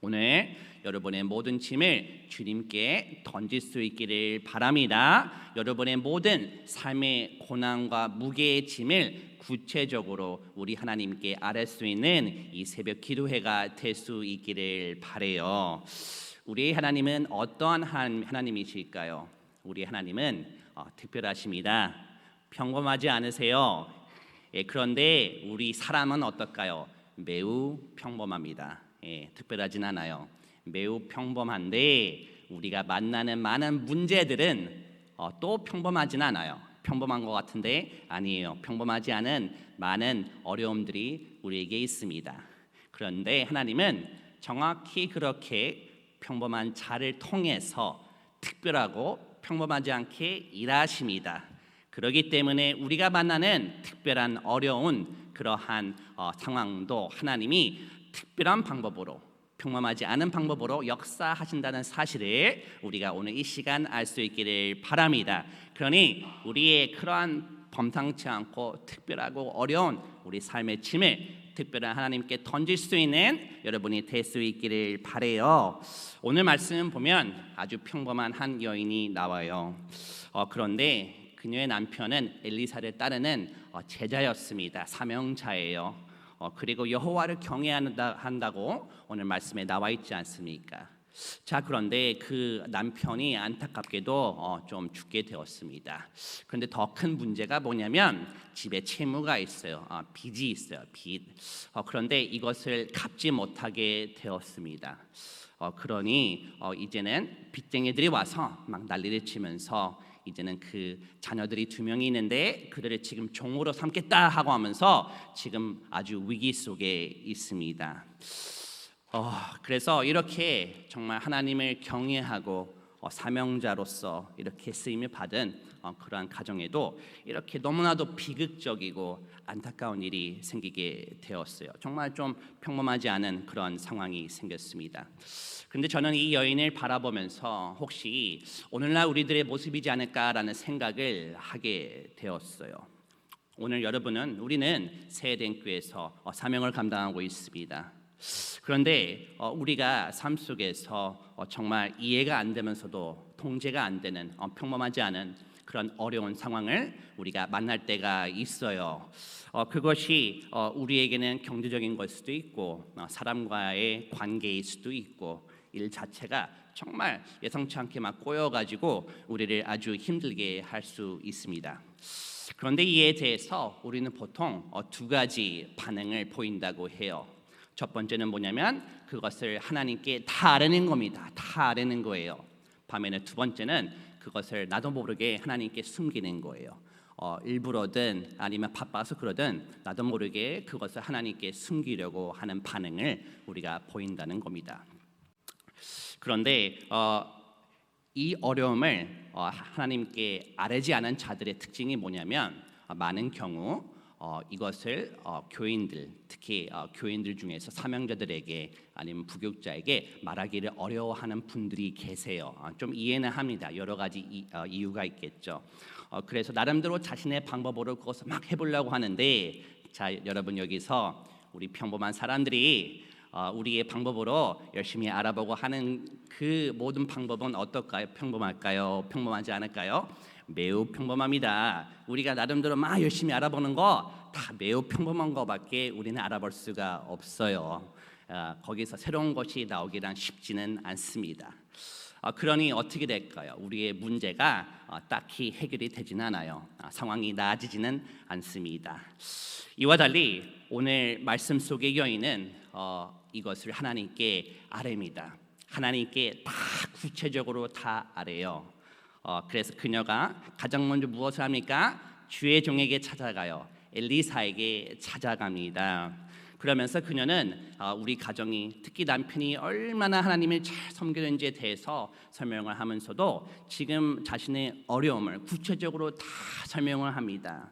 오늘 여러분의 모든 짐을 주님께 던질 수 있기를 바랍니다. 여러분의 모든 삶의 고난과 무게의 짐을 구체적으로 우리 하나님께 아뢰 수 있는 이 새벽 기도회가 될 수 있기를 바라요. 우리 하나님은 어떠한 하나님이실까요? 우리 하나님은 특별하십니다. 평범하지 않으세요. 그런데 우리 사람은 어떨까요? 매우 평범합니다. 특별하진 않아요. 매우 평범한데 우리가 만나는 많은 문제들은 또 평범하진 않아요. 평범한 것 같은데 아니에요. 평범하지 않은 많은 어려움들이 우리에게 있습니다. 그런데 하나님은 정확히 그렇게 평범한 자를 통해서 특별하고 평범하지 않게 일하십니다. 그렇기 때문에 우리가 만나는 특별한 어려운 그러한 상황도 하나님이 특별한 방법으로, 평범하지 않은 방법으로 역사하신다는 사실을 우리가 오늘 이 시간 알 수 있기를 바랍니다. 그러니 우리의 그러한 범상치 않고 특별하고 어려운 우리 삶의 짐을 특별한 하나님께 던질 수 있는 여러분이 될 수 있기를 바라요. 오늘 말씀 보면 아주 평범한 한 여인이 나와요. 그런데 그녀의 남편은 엘리사를 따르는 제자였습니다. 사명자예요. 그리고 여호와를 경외한다고 오늘 말씀에 나와 있지 않습니까? 자, 그런데 그 남편이 안타깝게도 좀 죽게 되었습니다. 그런데 더 큰 문제가 뭐냐면 집에 채무가 있어요. 빚이 있어요. 빚. 그런데 이것을 갚지 못하게 되었습니다. 그러니 이제는 빚쟁이들이 와서 막 난리를 치면서 이제는 그 자녀들이 2명이 있는데 그들을 지금 종으로 삼겠다 하고 하면서 지금 아주 위기 속에 있습니다. 그래서 이렇게 정말 하나님을 경외하고 사명자로서 이렇게 쓰임을 받은 그러한 가정에도 이렇게 너무나도 비극적이고 안타까운 일이 생기게 되었어요. 정말 좀 평범하지 않은 그런 상황이 생겼습니다. 그런데 저는 이 여인을 바라보면서 혹시 오늘날 우리들의 모습이지 않을까라는 생각을 하게 되었어요. 오늘 우리는 세대교회에서 사명을 감당하고 있습니다. 그런데 우리가 삶 속에서 정말 이해가 안 되면서도 통제가 안 되는 평범하지 않은 그런 어려운 상황을 우리가 만날 때가 있어요. 그것이 우리에게는 경제적인 걸 수도 있고 사람과의 관계일 수도 있고 일 자체가 정말 예상치 않게 막 꼬여가지고 우리를 아주 힘들게 할 수 있습니다. 그런데 이에 대해서 우리는 보통 2가지 반응을 보인다고 해요. 첫 번째는 뭐냐면 그것을 하나님께 다 아뢰는 겁니다. 다 아뢰는 거예요. 반면에 2번째는 그것을 나도 모르게 하나님께 숨기는 거예요. 일부러든 아니면 바빠서 그러든 나도 모르게 그것을 하나님께 숨기려고 하는 반응을 우리가 보인다는 겁니다. 그런데 이 어려움을 하나님께 아뢰지 않은 자들의 특징이 뭐냐면 많은 경우 이것을 교인들, 특히 교인들 중에서 사명자들에게 아니면 부교육자에게 말하기를 어려워하는 분들이 계세요. 좀 이해는 합니다. 여러 가지 이유가 있겠죠. 그래서 나름대로 자신의 방법으로 그것을 막 해보려고 하는데, 자, 여러분 여기서 우리 평범한 사람들이 우리의 방법으로 열심히 알아보고 하는 그 모든 방법은 어떨까요? 평범할까요? 평범하지 않을까요? 매우 평범합니다. 우리가 나름대로 막 열심히 알아보는 거 다 매우 평범한 거밖에 우리는 알아볼 수가 없어요. 거기서 새로운 것이 나오기란 쉽지는 않습니다. 그러니 어떻게 될까요? 우리의 문제가 딱히 해결이 되지는 않아요. 상황이 나아지지는 않습니다. 이와 달리 오늘 말씀 속의 여인은 이것을 하나님께 아뢰입니다. 하나님께 다 구체적으로 다 아뢰요. 그래서 그녀가 가장 먼저 무엇을 합니까? 주의 종에게 찾아가요. 엘리사에게 찾아갑니다. 그러면서 그녀는 우리 가정이, 특히 남편이 얼마나 하나님을 잘 섬기는지에 대해서 설명을 하면서도 지금 자신의 어려움을 구체적으로 다 설명을 합니다.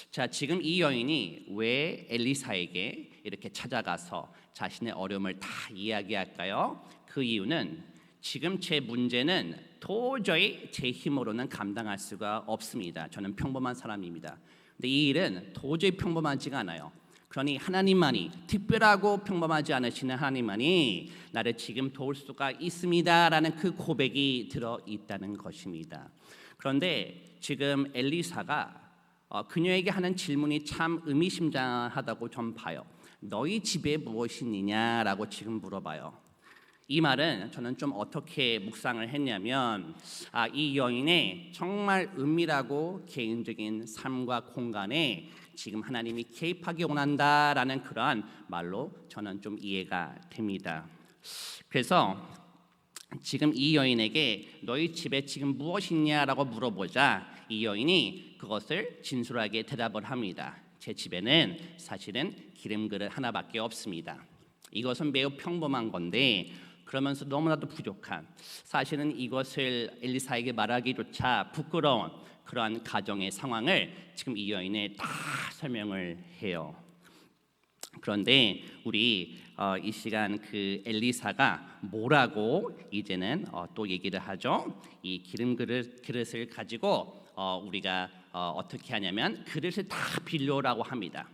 자, 지금 이 여인이 왜 엘리사에게 이렇게 찾아가서 자신의 어려움을 다 이야기할까요? 그 이유는 지금 제 문제는 도저히 제 힘으로는 감당할 수가 없습니다. 저는 평범한 사람입니다. 근데 이 일은 도저히 평범하지가 않아요. 그러니 하나님만이, 특별하고 평범하지 않으시는 하나님만이 나를 지금 도울 수가 있습니다라는 그 고백이 들어 있다는 것입니다. 그런데 지금 엘리사가 그녀에게 하는 질문이 참 의미심장하다고 좀 봐요. 너희 집에 무엇이 있느냐라고 지금 물어봐요. 이 말은 저는 좀 어떻게 묵상을 했냐면 이 여인의 정말 은밀하고 개인적인 삶과 공간에 지금 하나님이 개입하기 원한다라는 그러한 말로 저는 좀 이해가 됩니다. 그래서 지금 이 여인에게 너희 집에 지금 무엇이 있냐라고 물어보자 이 여인이 그것을 진솔하게 대답을 합니다. 제 집에는 사실은 기름 그릇 하나밖에 없습니다. 이것은 매우 평범한 건데 그러면서 너무나도 부족한, 사실은 이것을 엘리사에게 말하기조차 부끄러운 그러한 가정의 상황을 지금 이 여인에 다 설명을 해요. 그런데 우리 이 시간 그 엘리사가 뭐라고 이제는 또 얘기를 하죠. 이 기름 그릇을 가지고 우리가 어떻게 하냐면 그릇을 다 빌려오라고 합니다.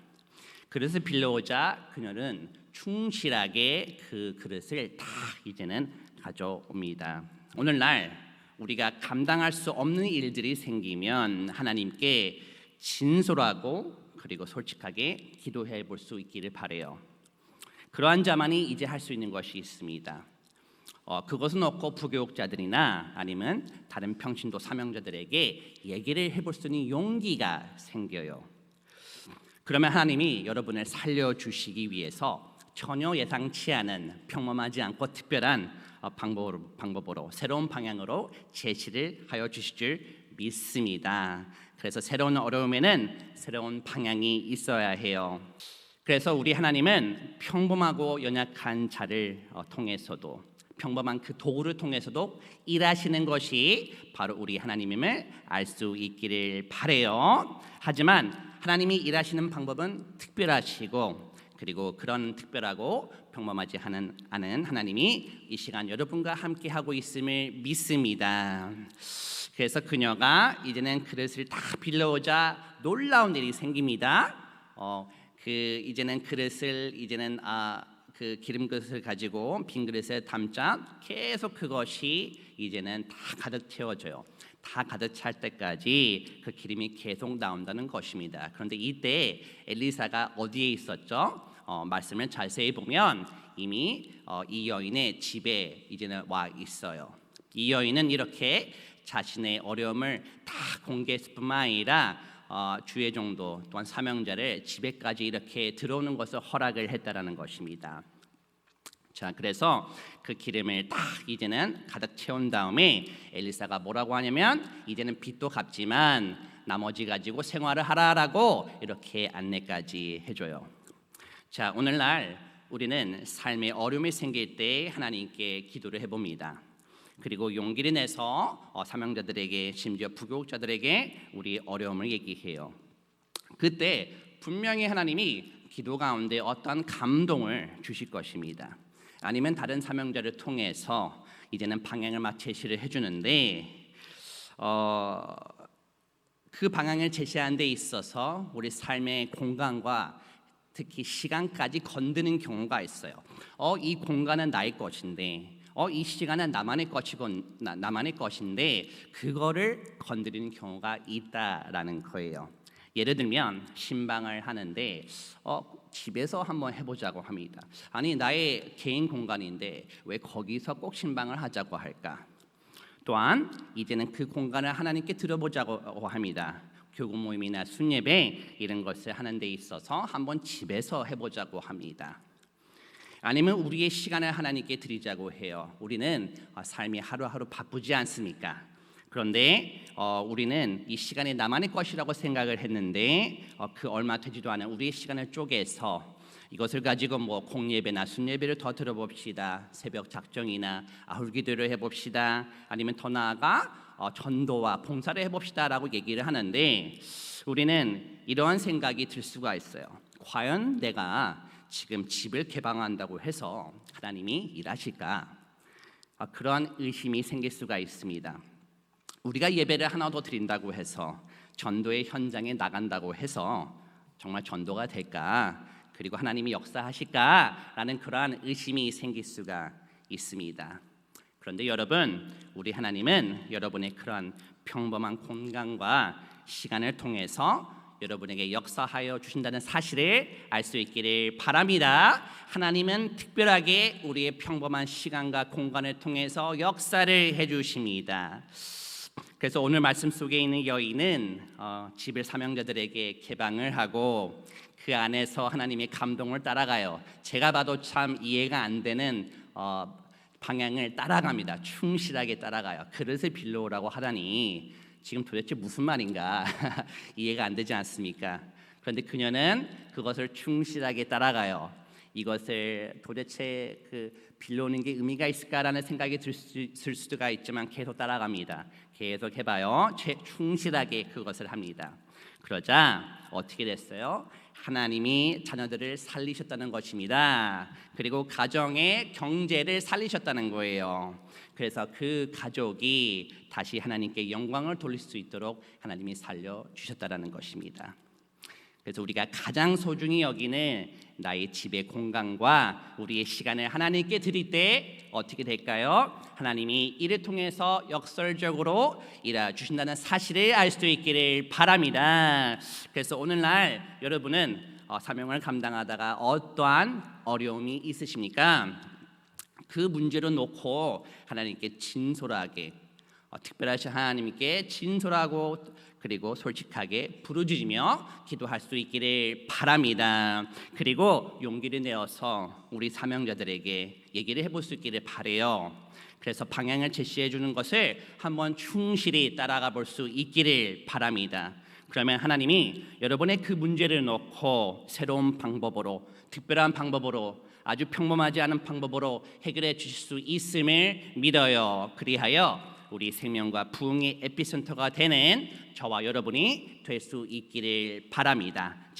그릇을 빌려오자 그녀는 충실하게 그 그릇을 다 이제는 가져옵니다. 오늘날 우리가 감당할 수 없는 일들이 생기면 하나님께 진솔하고 그리고 솔직하게 기도해 볼 수 있기를 바라요. 그러한 자만이 이제 할 수 있는 것이 있습니다. 그것은 없고 부교육자들이나 아니면 다른 평신도 사명자들에게 얘기를 해볼 수 있는 용기가 생겨요. 그러면 하나님이 여러분을 살려주시기 위해서 전혀 예상치 않은 평범하지 않고 특별한 방법으로 새로운 방향으로 제시를 하여 주실 줄 믿습니다. 그래서 새로운 어려움에는 새로운 방향이 있어야 해요. 그래서 우리 하나님은 평범하고 연약한 자를 통해서도 평범한 그 도구를 통해서도 일하시는 것이 바로 우리 하나님임을 알 수 있기를 바라요. 하지만 하나님이 일하시는 방법은 특별하시고 그리고 그런 특별하고 평범하지 않은 하나님이 이 시간 여러분과 함께 하고 있음을 믿습니다. 그래서 그녀가 이제는 그릇을 다 빌려오자 놀라운 일이 생깁니다. 이제는 그릇을 그 기름 그릇을 가지고 빈 그릇에 담자 계속 그것이 이제는 다 가득 채워져요. 다 가득 찰 때까지 그 기름이 계속 나온다는 것입니다. 그런데 이때 엘리사가 어디에 있었죠? 말씀을 자세히 보면 이미 이 여인의 집에 이제는 와 있어요. 이 여인은 이렇게 자신의 어려움을 다 공개했을 뿐만 아니라 주의 종도 또한 사명자를 집에까지 이렇게 들어오는 것을 허락을 했다라는 것입니다. 자, 그래서 그 기름을 딱 이제는 가득 채운 다음에 엘리사가 뭐라고 하냐면 이제는 빚도 갚지만 나머지 가지고 생활을 하라라고 이렇게 안내까지 해줘요. 자, 오늘날 우리는 삶에 어려움이 생길 때 하나님께 기도를 해봅니다. 그리고 용기를 내서 사명자들에게 심지어 부교육자들에게 우리 어려움을 얘기해요. 그때 분명히 하나님이 기도 가운데 어떤 감동을 주실 것입니다. 아니면 다른 사명자를 통해서 이제는 방향을 막 제시를 해주는데 그 방향을 제시하는 데 있어서 우리 삶의 공간과 특히 시간까지 건드는 경우가 있어요. 이 공간은 나의 것인데 이 시간은 나만의 것인데 그거를 건드리는 경우가 있다라는 거예요. 예를 들면 신방을 하는데 집에서 한번 해보자고 합니다. 아니 나의 개인 공간인데 왜 거기서 꼭 신방을 하자고 할까? 또한 이제는 그 공간을 하나님께 드려보자고 합니다. 교구 모임이나 순예배 이런 것을 하는 데 있어서 한번 집에서 해보자고 합니다. 아니면 우리의 시간을 하나님께 드리자고 해요. 우리는 삶이 하루하루 바쁘지 않습니까? 그런데 우리는 이 시간이 나만의 것이라고 생각을 했는데 그 얼마 되지도 않은 우리의 시간을 쪼개서 이것을 가지고 공예배나 순예배를 더 들어봅시다. 새벽 작정이나 아울기도를 해봅시다. 아니면 더 나아가 전도와 봉사를 해봅시다라고 얘기를 하는데 우리는 이러한 생각이 들 수가 있어요. 과연 내가 지금 집을 개방한다고 해서 하나님이 일하실까? 그러한 의심이 생길 수가 있습니다. 우리가 예배를 하나 더 드린다고 해서 전도의 현장에 나간다고 해서 정말 전도가 될까? 그리고 하나님이 역사하실까라는 그러한 의심이 생길 수가 있습니다. 그런데 여러분, 우리 하나님은 여러분의 그런 평범한 공간과 시간을 통해서 여러분에게 역사하여 주신다는 사실을 알 수 있기를 바랍니다. 하나님은 특별하게 우리의 평범한 시간과 공간을 통해서 역사를 해주십니다. 그래서 오늘 말씀 속에 있는 여인은 집을 사명자들에게 개방을 하고 그 안에서 하나님의 감동을 따라가요. 제가 봐도 참 이해가 안 되는 방향을 따라갑니다. 충실하게 따라가요. 그릇을 빌려오라고 하다니 지금 도대체 무슨 말인가 이해가 안 되지 않습니까? 그런데 그녀는 그것을 충실하게 따라가요. 이것을 도대체 빌려오는 게 의미가 있을까라는 생각이 들 수가 있지만 계속 따라갑니다. 계속 해봐요. 충실하게 그것을 합니다. 그러자 어떻게 됐어요? 하나님이 자녀들을 살리셨다는 것입니다. 그리고 가정의 경제를 살리셨다는 거예요. 그래서 그 가족이 다시 하나님께 영광을 돌릴 수 있도록 하나님이 살려주셨다는 것입니다. 그래서 우리가 가장 소중히 여기는 나의 집의 공간과 우리의 시간을 하나님께 드릴 때 어떻게 될까요? 하나님이 이를 통해서 역설적으로 일해주신다는 사실을 알 수 있기를 바랍니다. 그래서 오늘날 여러분은 사명을 감당하다가 어떠한 어려움이 있으십니까? 그 문제를 놓고 하나님께 진솔하게 특별하신 하나님께 진솔하고 그리고 솔직하게 부르짖으며 기도할 수 있기를 바랍니다. 그리고 용기를 내어서 우리 사명자들에게 얘기를 해볼 수 있기를 바라요. 그래서 방향을 제시해 주는 것을 한번 충실히 따라가 볼 수 있기를 바랍니다. 그러면 하나님이 여러분의 그 문제를 놓고 새로운 방법으로, 특별한 방법으로, 아주 평범하지 않은 방법으로 해결해 주실 수 있음을 믿어요. 그리하여 우리 생명과 부흥의 에피센터가 되는 저와 여러분이 될 수 있기를 바랍니다.